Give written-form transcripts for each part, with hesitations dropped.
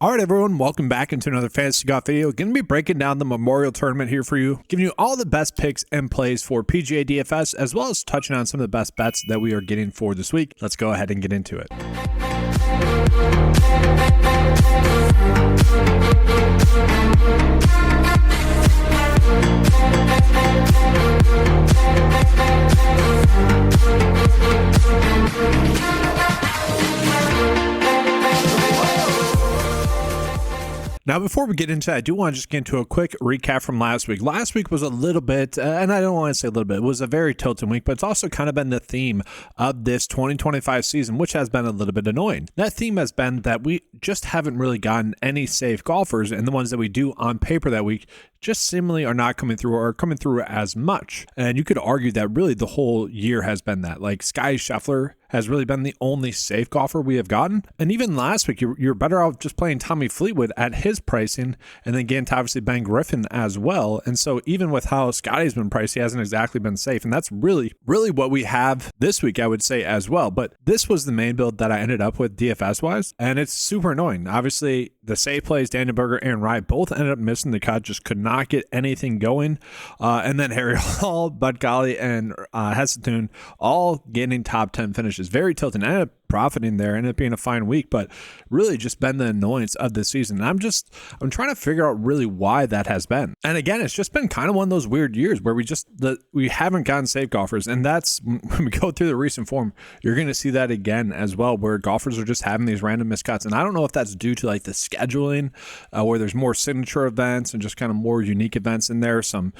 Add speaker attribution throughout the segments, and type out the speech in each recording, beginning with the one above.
Speaker 1: All right, everyone, welcome back into another Fantasy Golf video. Going to be breaking down the Memorial Tournament here for you, giving you all the best picks and plays for PGA DFS, as well as touching on some of the best bets that we are getting for this week. Let's go ahead and get into it. Now, before we get into that, I do want to just get into a quick recap from last week. Last week was a little bit, and I don't want to say a little bit, it was a very tilting week, but it's also kind of been the theme of this 2025 season, which has been a little bit annoying. That theme has been that we just haven't really gotten any safe golfers, and the ones that we do on paper that week just seemingly are not coming through or are coming through as much. And you could argue that really the whole year has been that. Like Sky Scheffler has really been the only safe golfer we have gotten. And even last week, you're better off just playing Tommy Fleetwood at his pricing and then getting to obviously Ben Griffin as well. And so even with how Scotty's been priced, he hasn't exactly been safe. And that's really what we have this week, I would say, as well. But this was the main build that I ended up with DFS-wise, and it's super annoying. Obviously, the safe plays, Daniel Berger, Aaron Rai, both ended up missing the cut, just could not get anything going. And then Harry Hall, Bud Golly, and Hesseltune all getting top 10 finishes. Very tilting. I ended up profiting there, ended up being a fine week, but really just been the annoyance of the season. And I'm trying to figure out really why that has been. And again, it's just been kind of one of those weird years where we haven't gotten safe golfers. And that's when we go through the recent form, you're going to see that again as well, where golfers are just having these random miscuts. And I don't know if that's due to like the scheduling, where there's more signature events and just kind of more unique events in there. Some,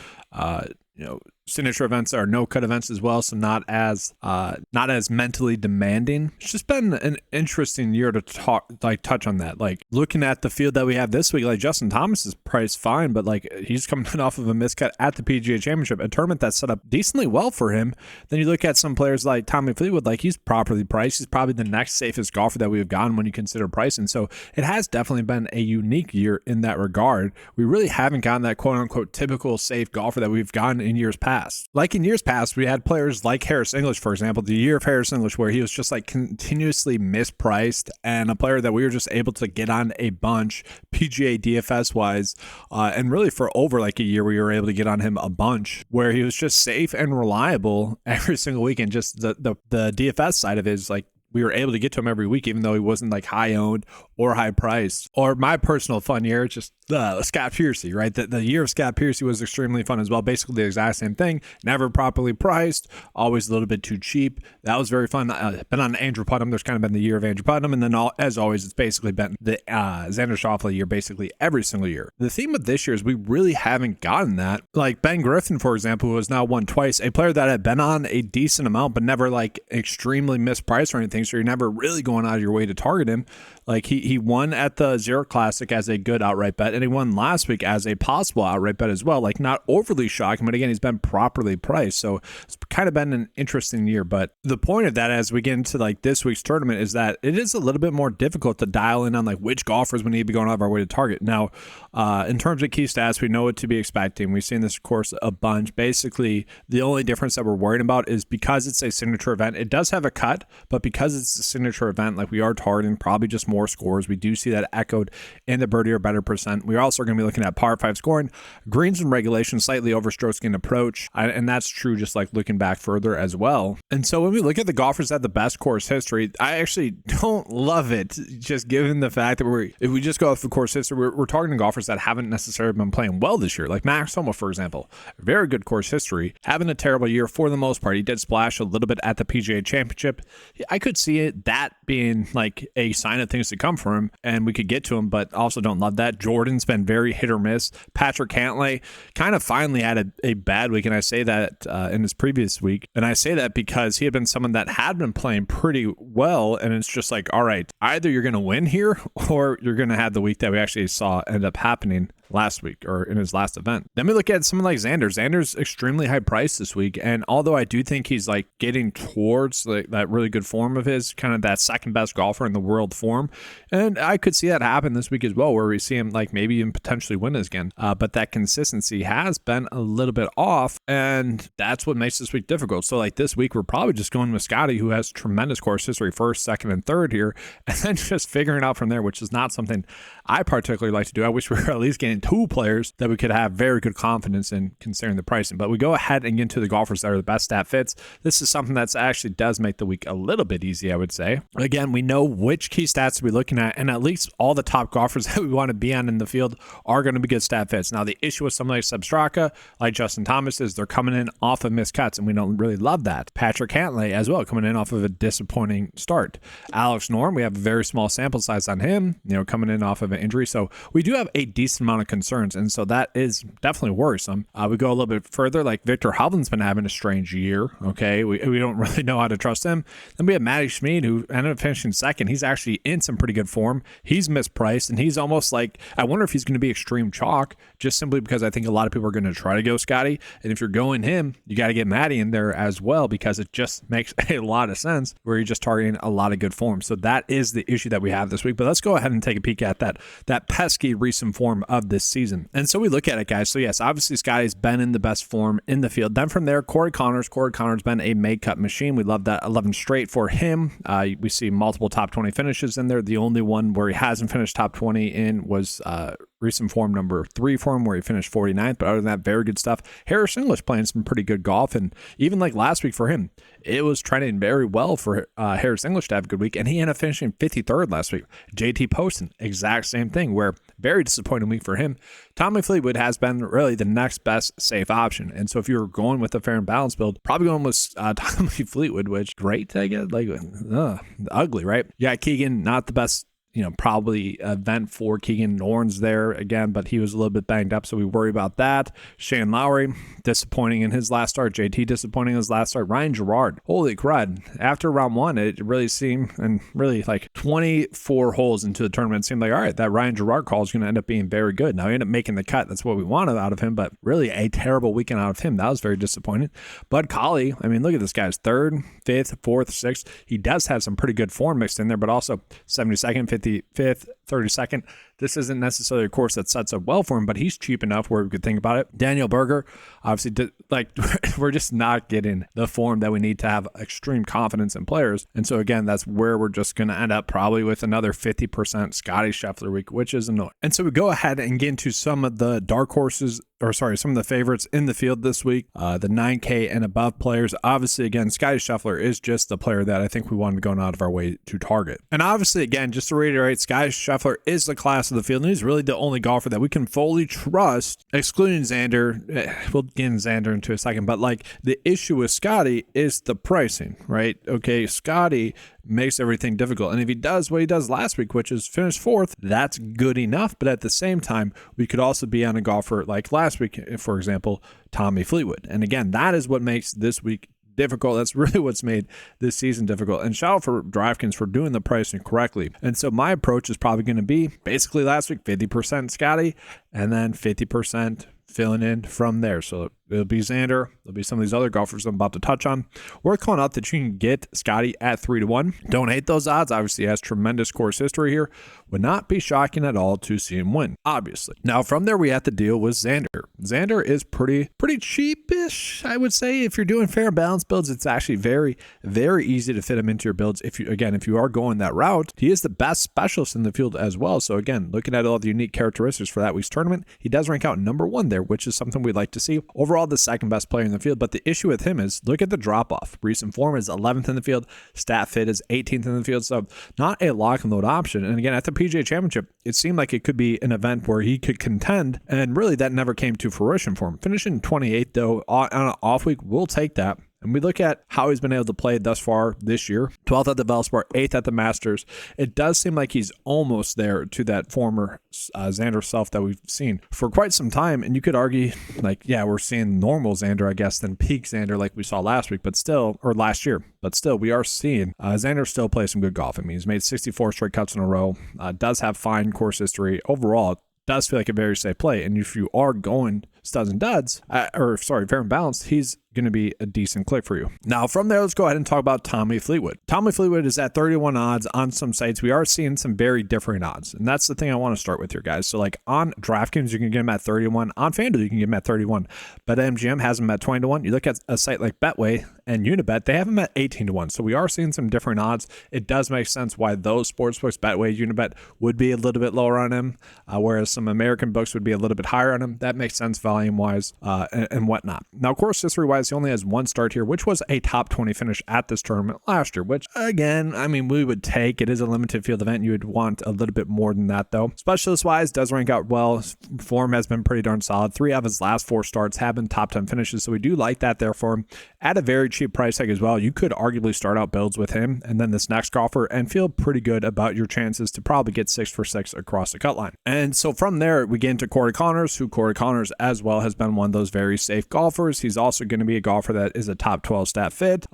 Speaker 1: signature events are no cut events as well, so not as mentally demanding. It's just been an interesting year to touch on that. Like looking at the field that we have this week, like Justin Thomas is priced fine, but like he's coming off of a miscut at the PGA Championship, a tournament that's set up decently well for him. Then you look at some players like Tommy Fleetwood, like he's properly priced. He's probably the next safest golfer that we've gotten when you consider pricing. So it has definitely been a unique year in that regard. We really haven't gotten that quote unquote typical safe golfer that we've gotten in years past. Like in years past, we had players like Harris English, for example, the year of Harris English, where he was just like continuously mispriced, and a player that we were just able to get on a bunch PGA DFS wise, and really for over like a year, we were able to get on him a bunch, where he was just safe and reliable every single week. And just the DFS side of it is like, we were able to get to him every week, even though he wasn't like high owned or high priced. Or my personal fun year, just Scott Piercy, right? The year of Scott Piercy was extremely fun as well. Basically the exact same thing. Never properly priced, always a little bit too cheap. That was very fun. Been on Andrew Putnam. There's kind of been the year of Andrew Putnam. And then as always, it's basically been the Xander Schauffele year basically every single year. The theme of this year is we really haven't gotten that. Like Ben Griffin, for example, who has now won twice, a player that had been on a decent amount, but never like extremely mispriced or anything. So you're never really going out of your way to target him. Like he won at the Zurich Classic as a good outright bet, and he won last week as a possible outright bet as well. Like not overly shocking, but again, he's been properly priced. So it's kind of been an interesting year. But the point of that, as we get into like this week's tournament, is that it is a little bit more difficult to dial in on like which golfers we need to be going out of our way to target. Now, in terms of key stats, we know what to be expecting. We've seen this course a bunch. Basically, the only difference that we're worried about is because it's a signature event, it does have a cut, but because it's a signature event, like we are targeting probably just more scores. We do see that echoed in the birdie or better percent. We are also going to be looking at par 5 scoring, greens and regulation, slightly over stroke gained approach, and that's true just like looking back further as well. And so when we look at the golfers that have the best course history, I actually don't love it, just given the fact that if we just go off the course history, we're targeting golfers that haven't necessarily been playing well this year, like Max Homa, for example. Very good course history, having a terrible year for the most part. He did splash a little bit at the PGA Championship. I could see that being like a sign of things to come for him, and we could get to him, but also don't love that. Jordan's been very hit or miss. Patrick Cantlay kind of finally had a bad week, and I say that in his previous week, and I say that because he had been someone that had been playing pretty well, and it's just like, all right, either you're going to win here or you're going to have the week that we actually saw end up happening. last week or in his last event. Then we look at someone like Xander. Xander's extremely high priced this week. And although I do think he's like getting towards like that really good form of his, kind of that second best golfer in the world form. And I could see that happen this week as well, where we see him like maybe even potentially win again. But that consistency has been a little bit off. And that's what makes this week difficult. So like this week, we're probably just going with Scotty, who has tremendous course history, first, second, and third here. And then just figuring out from there, which is not something I particularly like to do. I wish we were at least getting two players that we could have very good confidence in considering the pricing. But we go ahead and get into the golfers that are the best stat fits. This is something that's actually does make the week a little bit easy, I would say. Again, we know which key stats to be looking at, and at least all the top golfers that we want to be on in the field are going to be good stat fits. Now, the issue with somebody like Seb Straka, like Justin Thomas, is they're coming in off of missed cuts, and we don't really love that. Patrick Cantlay as well, coming in off of a disappointing start. Alex Norm, we have a very small sample size on him, coming in off of an injury. So we do have a decent amount of concerns, and so that is definitely worrisome. We go a little bit further, like Victor Hovland's been having a strange year, okay? We don't really know how to trust him. Then we have Matty Schmid, who ended up finishing second. He's actually in some pretty good form. He's mispriced, and he's almost like, I wonder if he's going to be extreme chalk, just simply because I think a lot of people are going to try to go Scotty, and if you're going him, you got to get Matty in there as well, because it just makes a lot of sense where you're just targeting a lot of good form. So that is the issue that we have this week. But let's go ahead and take a peek at that pesky recent form of this season. And so we look at it, guys. So yes, obviously Scotty's been in the best form in the field. Then from there, Corey Connors been a make cut machine. We love that 11 straight for him. We see multiple top 20 finishes in there. The only one where he hasn't finished top 20 in was recent form number 3 for him, where he finished 49th. But other than that, very good stuff. Harris English playing some pretty good golf, and even like last week for him, it was trending very well for Harris English to have a good week, and he ended up finishing 53rd last week. JT Poston, exact same thing, where very disappointing week for him. Tommy Fleetwood has been really the next best safe option, and so if you're going with a fair and balanced build, probably going with Tommy Fleetwood, which great to get, like ugly, right? Yeah, Keegan, not the best, probably event for Keegan Norns there again, but he was a little bit banged up, so we worry about that. Shane Lowry, disappointing in his last start. JT, disappointing in his last start. Ryan Gerard, holy crud. After round one, it really seemed, and really like 24 holes into the tournament, it seemed like, all right, that Ryan Gerard call is going to end up being very good. Now, he ended up making the cut. That's what we wanted out of him, but really a terrible weekend out of him. That was very disappointing. Bud Colley, I mean, look at this guy's 3rd, 5th, 4th, 6th. He does have some pretty good form mixed in there, but also 72nd, 55th, 32nd. This isn't necessarily a course that sets up well for him, but he's cheap enough where we could think about it. Daniel Berger, obviously, we're just not getting the form that we need to have extreme confidence in players. And so again, that's where we're just going to end up probably with another 50% Scotty Scheffler week, which is annoying. And so we go ahead and get into some of the dark horses, some of the favorites in the field this week, the 9K and above players. Obviously, again, Scotty Scheffler is just the player that I think we want to go out of our way to target. And obviously, again, just to reiterate, Scotty Scheffler is the class of the field, and he's really the only golfer that we can fully trust, excluding Xander. We'll get in Xander into a second, but like the issue with Scotty is the pricing, right? Okay, Scotty makes everything difficult, and if he does what he does last week, which is finish 4th, that's good enough. But at the same time, we could also be on a golfer like last week, for example, Tommy Fleetwood. And again, that is what makes this week difficult. That's really what's made this season difficult. And shout out for DraftKings for doing the pricing correctly. And so my approach is probably going to be basically last week 50% Scotty, and then 50% filling in from there. So it'll be Xander. There'll be some of these other golfers I'm about to touch on. We're calling out that you can get Scotty at 3-1. Don't hate those odds. Obviously, he has tremendous course history here. Would not be shocking at all to see him win, obviously. Now, from there, we have to deal with Xander. Xander is pretty cheapish, I would say. If you're doing fair and balanced builds, it's actually very, very easy to fit him into your builds. If you are going that route, he is the best specialist in the field as well. So again, looking at all the unique characteristics for that week's tournament, he does rank out number 1 there, which is something we'd like to see. Overall, the second best player in the field, but the issue with him is look at the drop-off. Recent form is 11th in the field. Stat fit is 18th in the field, so not a lock and load option. And again, at the PGA Championship, it seemed like it could be an event where he could contend, and really that never came to fruition for him. Finishing 28th, though, on an off week, we'll take that. And we look at how he's been able to play thus far this year. 12th at the Valspar, 8th at the Masters. It does seem like he's almost there to that former Xander self that we've seen for quite some time. And you could argue, like, yeah, we're seeing normal Xander, I guess, than peak Xander like we saw last week, or last year. But still, we are seeing Xander still play some good golf. I mean, he's made 64 straight cuts in a row, does have fine course history. Overall, does feel like a very safe play. And if you are going studs and duds, fair and balanced, he's going to be a decent click for you. Now from there, let's go ahead and talk about Tommy Fleetwood. Tommy Fleetwood is at 31 odds on some sites. We are seeing some very different odds, and that's the thing I want to start with here, guys. So like on DraftKings, you can get him at 31. On FanDuel, you can get him at 31. But MGM has him at 20 to 1. You look at a site like Betway and Unibet, they have him at 18 to 1. So we are seeing some different odds. It does make sense why those sportsbooks, Betway, Unibet, would be a little bit lower on him, whereas some American books would be a little bit higher on him. That makes sense volume-wise and whatnot. Now, course history-wise, he only has one start here, which was a top 20 finish at this tournament last year, which again, I mean, we would take. It is a limited field event. You would want a little bit more than that though. Specialist wise, does rank out well. Form has been pretty darn solid. 3 of his last 4 starts have been top 10 finishes. So we do like that there for him at a very cheap price tag as well. You could arguably start out builds with him and then this next golfer and feel pretty good about your chances to probably get 6 for 6 across the cut line. And so from there, we get into Corey Connors, who Corey Connors as well has been one of those very safe golfers. He's also going to be a golfer that is a top 12 stat fit,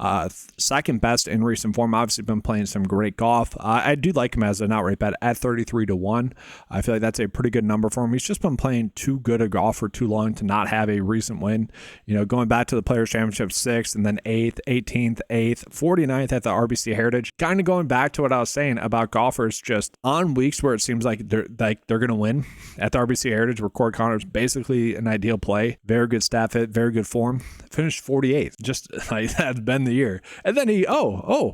Speaker 1: second best in recent form. Obviously been playing some great golf. I do like him as an outright bet at 33 to 1. I feel like that's a pretty good number for him. He's just been playing too good a golf for too long to not have a recent win. You know, going back to the Players Championship 6th and then 8th, 18th, 8th, 49th at the RBC Heritage. Kind of going back to what I was saying about golfers just on weeks where it seems like they're going to win at the RBC Heritage, where Corey Connors basically an ideal play, very good stat fit, very good form, finished 48th. Just like that's been the year. And then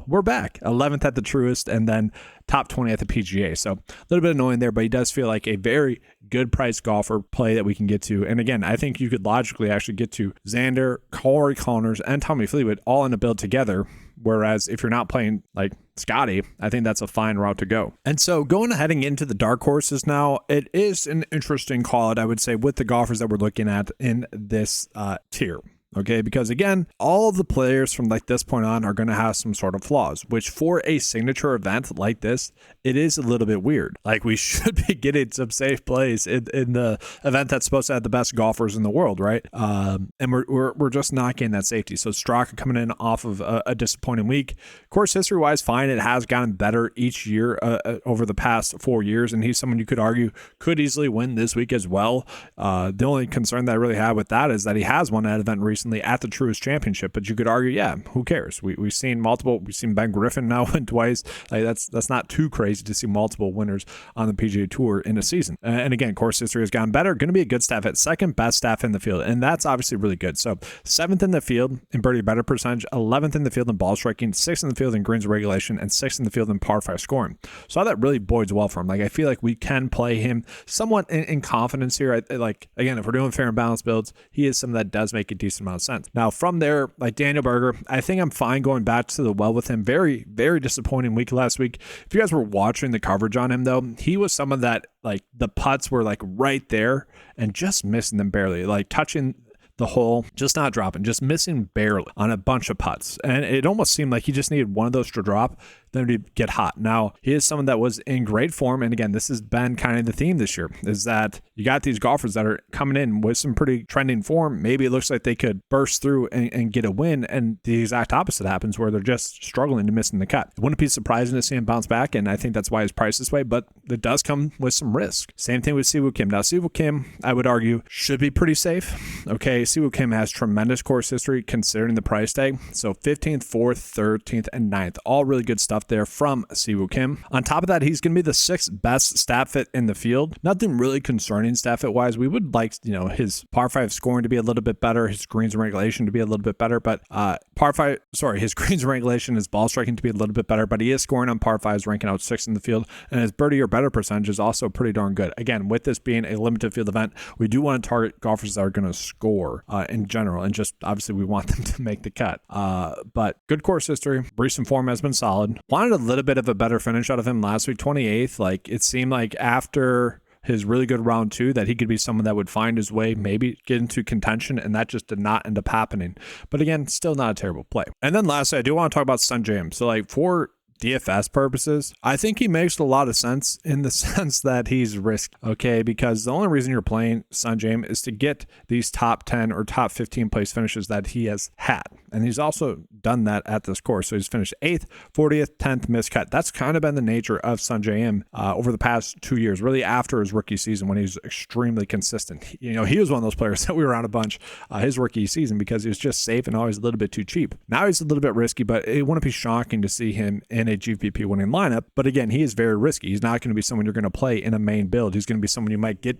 Speaker 1: we're back 11th at the Truist and then top 20 at the PGA. So a little bit annoying there, but he does feel like a very good price golfer play that we can get to. And again, I think you could logically actually get to Xander, Corey Connors, and Tommy Fleetwood all in a build together. Whereas if you're not playing like Scotty, I think that's a fine route to go. And so heading into the dark horses now, it is an interesting call, I would say, with the golfers that we're looking at in this tier. Okay, because again, all of the players from like this point on are going to have some sort of flaws, which for a signature event like this, it is a little bit weird. Like we should be getting some safe plays in the event that's supposed to have the best golfers in the world, right? And we're just not getting that safety. So Straka coming in off of a disappointing week. Course history wise, fine. It has gotten better each year over the past 4 years, and he's someone you could argue could easily win this week as well. The only concern that I really have with that is that he has won that event recently at the Truist Championship, but you could argue, yeah, who cares? We've seen Ben Griffin now win twice. Like that's not too crazy to see multiple winners on the PGA Tour in a season. And again, course history has gotten better. Going to be a good staff at second best staff in the field, and that's obviously really good. So 7th in the field in birdie better percentage, 11th in the field in ball striking, 6th in the field in greens regulation, and 6th in the field in par 5 scoring. So that really bodes well for him. Like I feel like we can play him somewhat in confidence here. Like again, if we're doing fair and balanced builds, he is someone that does make a decent amount of sense. Now from there, like Daniel Berger, I think I'm fine going back to the well with him. Very, very disappointing week last week. If you guys were watching the coverage on him though, he was someone that like the putts were like right there and just missing them barely, like touching the hole, just not dropping, just missing barely on a bunch of putts. And it almost seemed like he just needed one of those to drop, then to get hot. Now, he is someone that was in great form. And again, this has been kind of the theme this year, is that you got these golfers that are coming in with some pretty trending form. Maybe it looks like they could burst through and get a win. And the exact opposite happens where they're just struggling to miss in the cut. It wouldn't be surprising to see him bounce back. And I think that's why he's priced this way, but it does come with some risk. Same thing with Siwoo Kim. Now, Siwoo Kim, I would argue, should be pretty safe. Okay, Siwoo Kim has tremendous course history considering the price tag. So 15th, 4th, 13th, and 9th. All really good stuff there from Siwoo Kim. On top of that, he's going to be the 6th best stat fit in the field. Nothing really concerning stat fit wise. We would like, his par 5 scoring to be a little bit better, his greens and regulation to be a little bit better, but his greens and regulation, his ball striking to be a little bit better, but he is scoring on par 5s, ranking out 6th in the field, and his birdie or better percentage is also pretty darn good. Again, with this being a limited field event, we do want to target golfers that are going to score in general, and just obviously we want them to make the cut. But good course history, recent form has been solid. Wanted a little bit of a better finish out of him last week, 28th. Like it seemed like after his really good round 2 that he could be someone that would find his way, maybe get into contention, and that just did not end up happening. But again, still not a terrible play. And then lastly, I do want to talk about Sungjae Im. So like for DFS purposes, I think he makes a lot of sense in the sense that he's risked, okay? Because the only reason you're playing Sungjae is to get these top 10 or top 15 place finishes that he has had. And he's also done that at this course. So he's finished 8th, 40th, 10th, miscut. That's kind of been the nature of Sungjae over the past 2 years, really after his rookie season when he was extremely consistent. You know, he was one of those players that we were on a bunch his rookie season because he was just safe and always a little bit too cheap. Now he's a little bit risky, but it wouldn't be shocking to see him in a GPP winning lineup. But again, he is very risky. He's not going to be someone you're going to play in a main build. He's going to be someone you might get,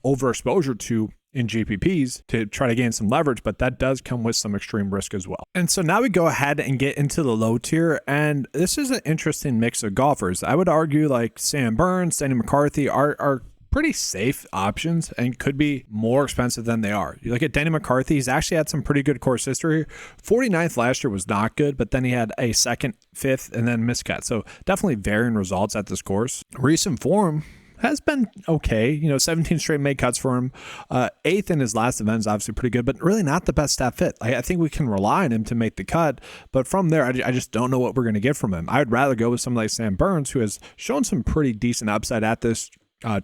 Speaker 1: overexposure to in GPPs to try to gain some leverage, but that does come with some extreme risk as well. And so now we go ahead and get into the low tier, and this is an interesting mix of golfers. I would argue like Sam Burns, Danny McCarthy are pretty safe options and could be more expensive than they are. You look at Danny McCarthy, he's actually had some pretty good course history. 49th last year was not good, but then he had a 2nd, 5th, and then miscut. So definitely varying results at this course. Recent form has been okay, 17 straight made cuts for him. 8th in his last event is obviously pretty good, but really not the best stat fit. I think we can rely on him to make the cut, but from there, I just don't know what we're going to get from him. I would rather go with someone like Sam Burns, who has shown some pretty decent upside at this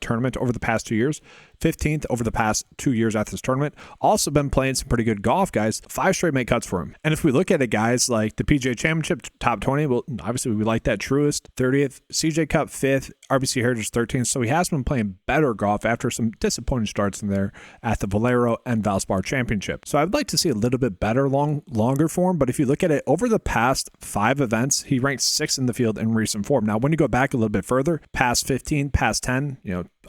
Speaker 1: tournament over the past 2 years. 15th over the past 2 years at this tournament. Also been playing some pretty good golf, guys. 5 straight make cuts for him. And if we look at it, guys, like the PGA Championship top 20, well, obviously we like that. Truist 30th, CJ Cup 5th, RBC Heritage 13th. So he has been playing better golf after some disappointing starts in there at the Valero and Valspar Championship. So I would like to see a little bit better longer form. But if you look at it over the past 5 events, he ranked 6th in the field in recent form. Now, when you go back a little bit further, past 15, past 10,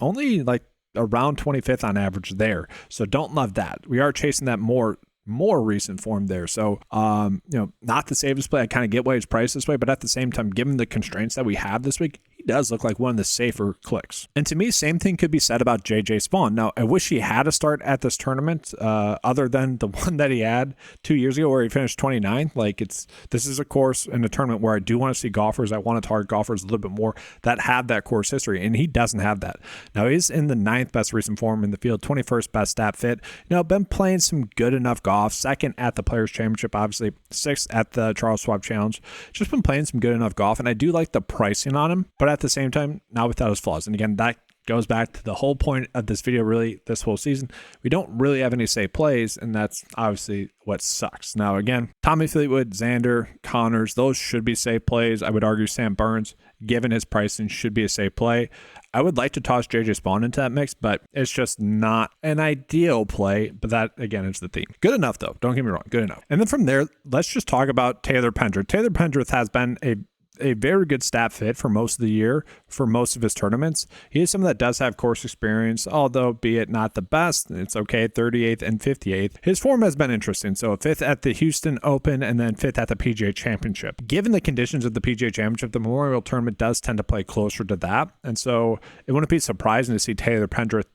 Speaker 1: only like around 25th on average there. So don't love that. We are chasing that more recent form there. So, not the safest play. I kind of get why he's priced this way, but at the same time, given the constraints that we have this week, he does look like one of the safer clicks. And to me, same thing could be said about JJ Spawn. Now, I wish he had a start at this tournament other than the one that he had 2 years ago where he finished 29th. This is a course in a tournament where I do want to see golfers. I want to target golfers a little bit more that have that course history, and he doesn't have that. Now, he's in the 9th best recent form in the field, 21st best stat fit. Been playing some good enough golf. 2nd at the Players Championship, obviously. 6th at the Charles Schwab Challenge. Just been playing some good enough golf, and I do like the pricing on him, but at the same time, not without his flaws. And again, that goes back to the whole point of this video, really, this whole season. We don't really have any safe plays, and that's obviously what sucks. Now, again, Tommy Fleetwood, Xander, Connors, those should be safe plays. I would argue Sam Burns, given his pricing, should be a safe play. I would like to toss JJ Spawn into that mix, but it's just not an ideal play. But that, again, is the theme. Good enough, though. Don't get me wrong. Good enough. And then from there, let's just talk about Taylor Pendrith. Taylor Pendrith has been a very good stat fit for most of the year, for most of his tournaments. He is someone that does have course experience, although be it not the best. It's okay, 38th and 58th. His form has been interesting. So 5th at the Houston Open and then 5th at the PGA Championship. Given the conditions of the PGA Championship, the Memorial Tournament does tend to play closer to that. And so it wouldn't be surprising to see Taylor Pendrith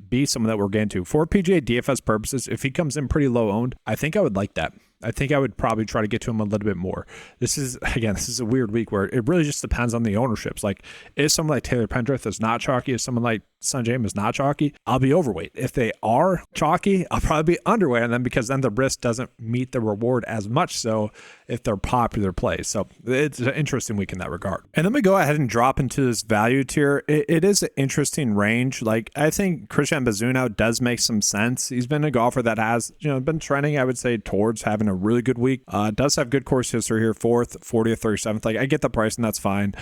Speaker 1: be someone that we're getting to. For PGA DFS purposes, if he comes in pretty low owned, I think I would like that. I think I would probably try to get to him a little bit more. This is a weird week where it really just depends on the ownerships. Like, is someone like Taylor Pendrith is not chalky? Is someone like Sungjae is not chalky? I'll be overweight. If they are chalky, I'll probably be underweight on them because then the risk doesn't meet the reward as much so if they're popular plays. So it's an interesting week in that regard. And then we go ahead and drop into this value tier. It is an interesting range. Like, I think Christian Bazunau does make some sense. He's been a golfer that has, been trending, I would say, towards having a really good week. Does have good course history here, 4th, 40th, 37th. Like, I get the price and that's fine.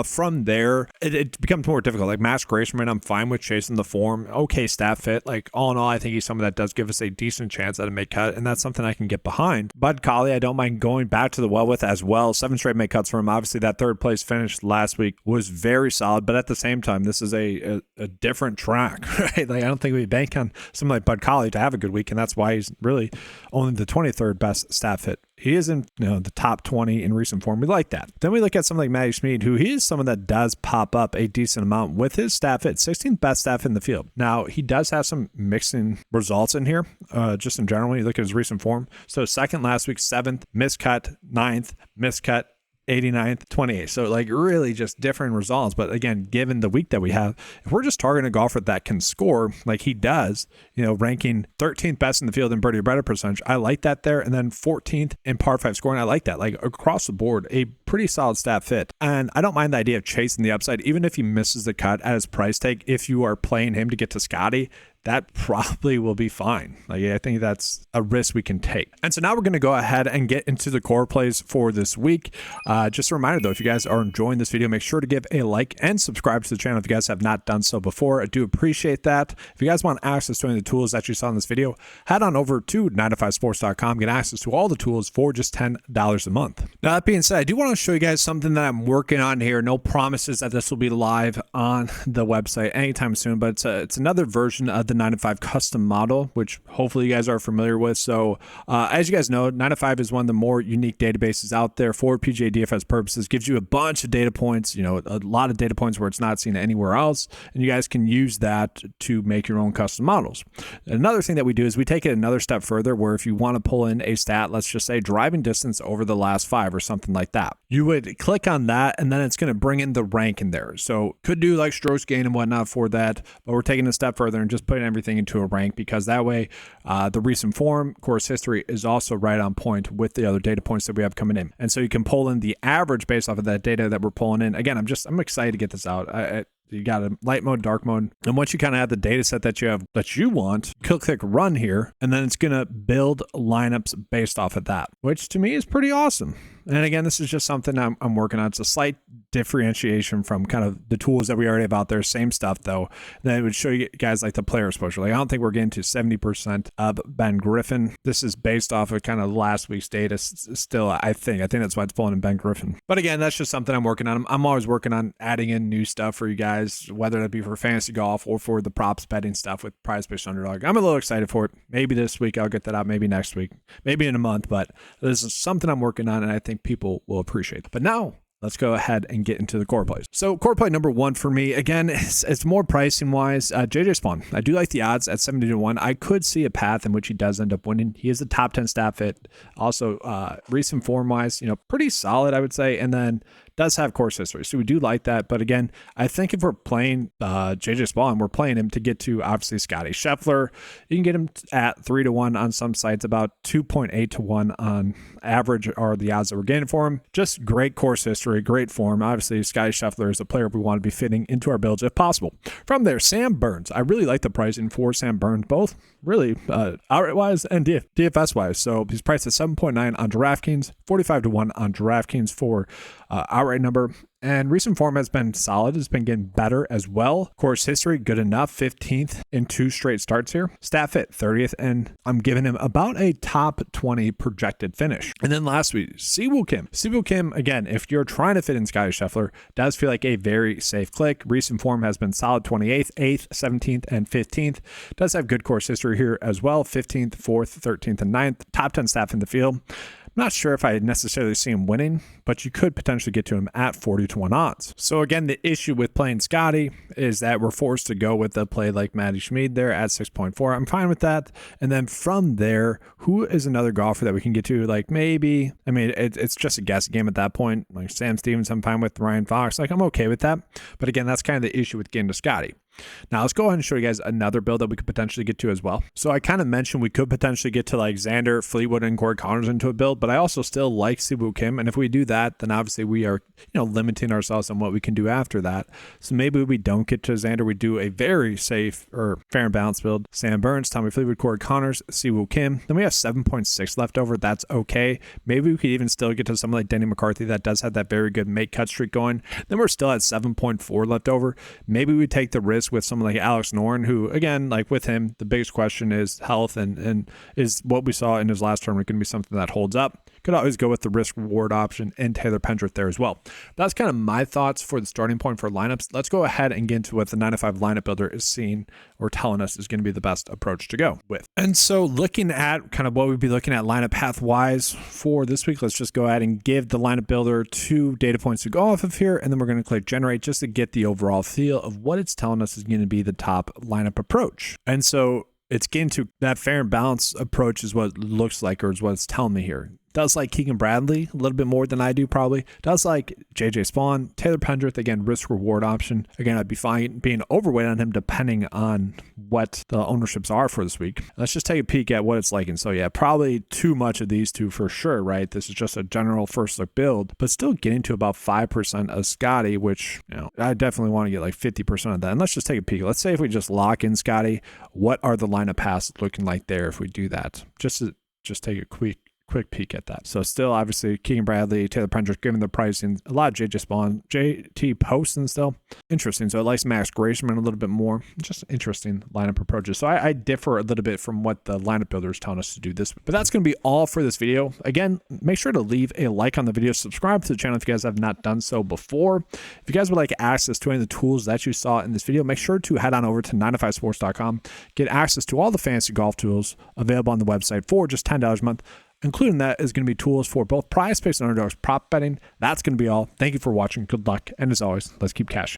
Speaker 1: From there, it becomes more difficult. Like, Max Grayson, I'm fine with chasing the form. Okay, stat fit. Like, all in all, I think he's someone that does give us a decent chance at a make cut, and that's something I can get behind. Bud Colley, I don't mind going back to the well with as well. 7 straight make cuts for him. Obviously, that 3rd place finish last week was very solid, but at the same time, this is a different track, right? Like, I don't think we bank on someone like Bud Colley to have a good week, and that's why he's really only the 23rd best stat fit. He is in the top 20 in recent form. We like that. Then we look at someone like Matty Smead, who he is someone that does pop up a decent amount with his stat fit, 16th best stat fit in the field. Now, he does have some mixing results in here, just in general, when you look at his recent form. So 2nd last week, 7th, miscut, 9th, miscut, 89th, 28th. So like really just different results. But again, given the week that we have, if we're just targeting a golfer that can score like he does, ranking 13th best in the field in birdie or better percentage, I like that there. And then 14th in par 5 scoring, I like that. Like across the board, a pretty solid stat fit. And I don't mind the idea of chasing the upside, even if he misses the cut at his price tag. If you are playing him to get to Scotty, that probably will be fine. Like, I think that's a risk we can take. And so now we're going to go ahead and get into the core plays for this week. Just a reminder though, if you guys are enjoying this video, make sure to give a like and subscribe to the channel if you guys have not done so before. I do appreciate that. If you guys want access to any of the tools that you saw in this video, head on over to 9to5sports.com, get access to all the tools for just $10 a month. Now that being said, I do want to show you guys something that I'm working on here. No promises that this will be live on the website anytime soon, but it's another version of the 9to5 custom model, which hopefully you guys are familiar with. So as you guys know, 9to5 is one of the more unique databases out there for PGA DFS purposes. Gives you a bunch of data points, a lot of data points where it's not seen anywhere else, and you guys can use that to make your own custom models. Another thing that we do is we take it another step further, where if you want to pull in a stat, let's just say driving distance over the last 5 or something like that, you would click on that, and then it's going to bring in the rank in there. So could do like strokes gain and whatnot for that, but we're taking a step further and just putting everything into a rank, because that way the recent form, course history is also right on point with the other data points that we have coming in. And so you can pull in the average based off of that data that we're pulling in. Again, I'm excited to get this out. You got a light mode, dark mode. And once you kind of have the data set that you want, click run here, and then it's going to build lineups based off of that, which to me is pretty awesome. And again, this is just something I'm working on. It's a slight differentiation from kind of the tools that we already have out there. Same stuff though. Then it would show you guys like the player exposure. Like I don't think we're getting to 70% of Ben Griffin. This is based off of kind of last week's data still, I think that's why it's pulling in Ben Griffin. But again, that's just something I'm working on. I'm always working on adding in new stuff for you guys, whether it be for fantasy golf or for the props betting stuff with PrizePicks Underdog. I'm a little excited for it. Maybe this week I'll get that out, maybe next week, maybe in a month, but this is something I'm working on and I think people will appreciate it. But now let's go ahead and get into the core plays. So core play number 1 for me, again, it's more pricing wise. JJ Spawn, I do like the odds at 70-1. I could see a path in which he does end up winning. He is a top 10 stat fit. Also, recent form wise, pretty solid, I would say. And then does have course history. So we do like that. But again, I think if we're playing JJ Spawn, we're playing him to get to obviously Scotty Scheffler. You can get him at 3-1 on some sites, about 2.8-1 on average are the odds that we're getting for him. Just great course history, great form. Obviously, Scotty Scheffler is a player we want to be fitting into our builds if possible. From there, Sam Burns. I really like the pricing for Sam Burns, both really outright wise and DFS wise. So he's priced at 7.9 on DraftKings, 45-1 on DraftKings for outright number. And recent form has been solid. It's been getting better as well. Course history, good enough. 15th in 2 straight starts here. Stat fit, 30th. And I'm giving him about a top 20 projected finish. And then last week, Siwoo Kim. Siwoo Kim, again, if you're trying to fit in Scotty Scheffler, does feel like a very safe click. Recent form has been solid, 28th, 8th, 17th, and 15th. Does have good course history here as well. 15th, 4th, 13th, and 9th. Top 10 staff in the field. Not sure if I necessarily see him winning, but you could potentially get to him at 40-1 odds. So again, the issue with playing Scotty is that we're forced to go with a play like Matty Schmid there at 6.4. I'm fine with that. And then from there, who is another golfer that we can get to? Like maybe, it's just a guess game at that point. Like Sam Stevens, I'm fine with. Ryan Fox, like I'm okay with that. But again, that's kind of the issue with getting to Scotty. Now let's go ahead and show you guys another build that we could potentially get to as well. So I kind of mentioned we could potentially get to like Xander, Fleetwood, and Corey Connors into a build, but I also still like Siwoo Kim. And if we do that, then obviously we are, limiting ourselves on what we can do after that. So maybe we don't get to Xander. We do a very safe or fair and balanced build. Sam Burns, Tommy Fleetwood, Corey Connors, Siwoo Kim. Then we have 7.6 left over. That's okay. Maybe we could even still get to someone like Denny McCarthy that does have that very good make cut streak going. Then we're still at 7.4 left over. Maybe we take the risk with someone like Alex Noren, who again, like with him, the biggest question is health and is what we saw in his last tournament going to be something that holds up. Could always go with the risk reward option and Taylor Pendrith there as well. That's kind of my thoughts for the starting point for lineups. Let's go ahead and get into what the 9to5 lineup builder is seeing or telling us is going to be the best approach to go with. And so looking at kind of what we'd be looking at lineup path wise for this week, let's just go ahead and give the lineup builder 2 data points to go off of here. And then we're going to click generate just to get the overall feel of what it's telling us is going to be the top lineup approach. And so it's getting to that fair and balanced approach is what it looks like, or is what it's telling me here. Does like Keegan Bradley a little bit more than I do probably. Does like JJ Spawn, Taylor Pendrith, again, risk reward option. Again, I'd be fine being overweight on him depending on what the ownerships are for this week. Let's just take a peek at what it's like. And so yeah, probably too much of these two for sure, right? This is just a general first look build, but still getting to about 5% of Scotty, which, you know, I definitely want to get like 50% of that. And let's just take a peek. Let's say if we just lock in Scotty, what are the lineup passes looking like there if we do that? Just take a quick peek at that. So still obviously Keegan Bradley, Taylor Pendrith, given the pricing, a lot of JJ Spawn, JT Poston still interesting. So it likes Max Graceman a little bit more. Just interesting lineup approaches. So I differ a little bit from what the lineup builder is telling us to do this. But that's going to be all for this video. Again, make sure to leave a like on the video, subscribe to the channel if you guys have not done so before. If you guys would like access to any of the tools that you saw in this video, make sure to head on over to 9to5sports.com. Get access to all the fantasy golf tools available on the website for just $10 a month. Including that is going to be tools for both PrizePicks and Underdogs prop betting. That's going to be all. Thank you for watching. Good luck. And as always, let's keep cashing.